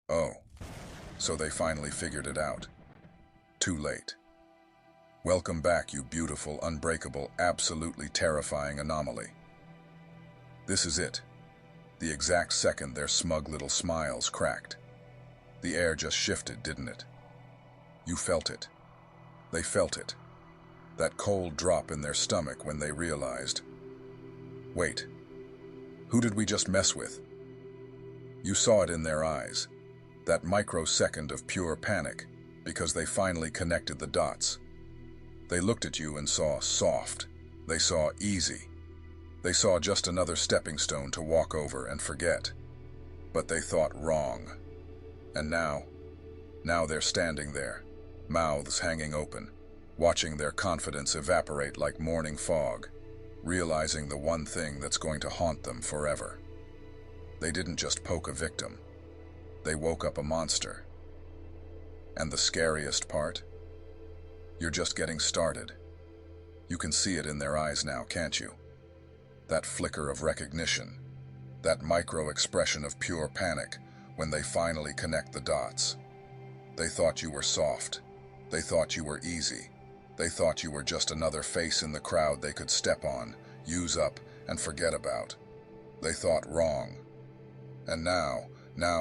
Oh, so they finally figured it out. Too late. Welcome back, you beautiful, unbreakable, absolutely terrifying anomaly. This is it. The exact second their smug little smiles cracked. The air just shifted, didn't it? You felt it. They felt it. That cold drop in their stomach when they realized, wait, who did we just mess with? You saw it in their eyes, that microsecond of pure panic, because they finally connected the dots. They looked at you and saw soft. They saw easy. They saw just another stepping stone to walk over and forget. But they thought wrong. And now they're standing there, mouths hanging open, watching their confidence evaporate like morning fog, realizing the one thing that's going to haunt them forever. They didn't just poke a victim. They woke up a monster. And the scariest part? You're just getting started. You can see it in their eyes now, can't you? That flicker of recognition, that micro-expression of pure panic when they finally connect the dots. They thought you were soft. They thought you were easy. They thought you were just another face in the crowd they could step on, use up, and forget about. They thought wrong. And now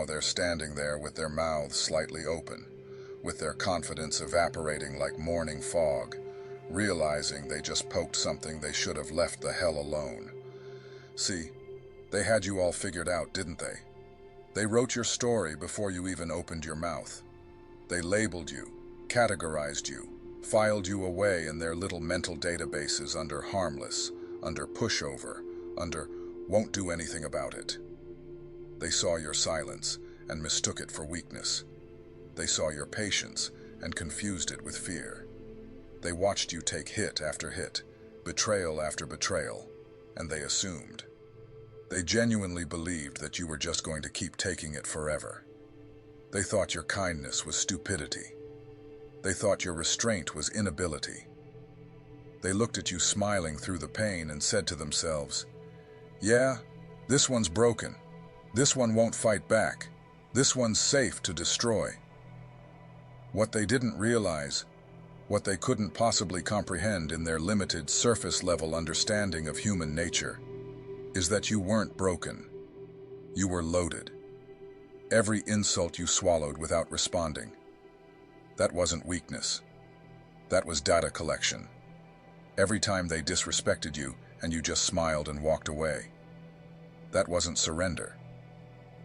they're standing there with their mouths slightly open, with their confidence evaporating like morning fog, realizing they just poked something they should have left the hell alone. See, they had you all figured out, didn't they? They wrote your story before you even opened your mouth. They labeled you, categorized you, filed you away in their little mental databases under harmless, under pushover, under won't do anything about it. They saw your silence and mistook it for weakness. They saw your patience and confused it with fear. They watched you take hit after hit, betrayal after betrayal, and they assumed. They genuinely believed that you were just going to keep taking it forever. They thought your kindness was stupidity. They thought your restraint was inability. They looked at you smiling through the pain and said to themselves, yeah, this one's broken. This one won't fight back. This one's safe to destroy. What they didn't realize, what they couldn't possibly comprehend in their limited surface-level understanding of human nature, is that you weren't broken. You were loaded. Every insult you swallowed without responding. That wasn't weakness. That was data collection. Every time they disrespected you and you just smiled and walked away. That wasn't surrender.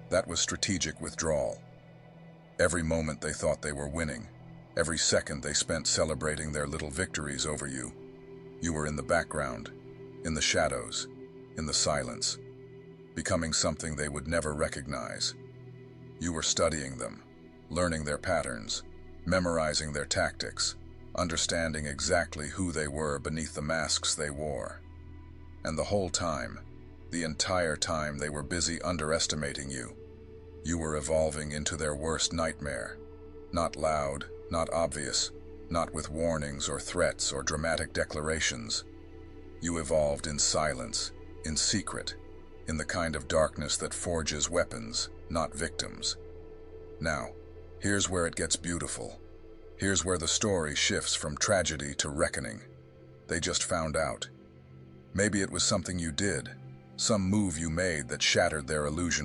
That was strategic withdrawal. Every moment they thought they were winning, every second they spent celebrating their little victories over you, you were in the background, in the shadows, in the silence, becoming something they would never recognize. You were studying them, learning their patterns, memorizing their tactics, understanding exactly who they were beneath the masks they wore. And the whole time, the entire time they were busy underestimating you, you were evolving into their worst nightmare. Not loud, not obvious, not with warnings or threats or dramatic declarations. You evolved in silence, in secret, in the kind of darkness that forges weapons, not victims. Now, here's where it gets beautiful. Here's where the story shifts from tragedy to reckoning. They just found out. Maybe it was something you did, some move you made that shattered their illusion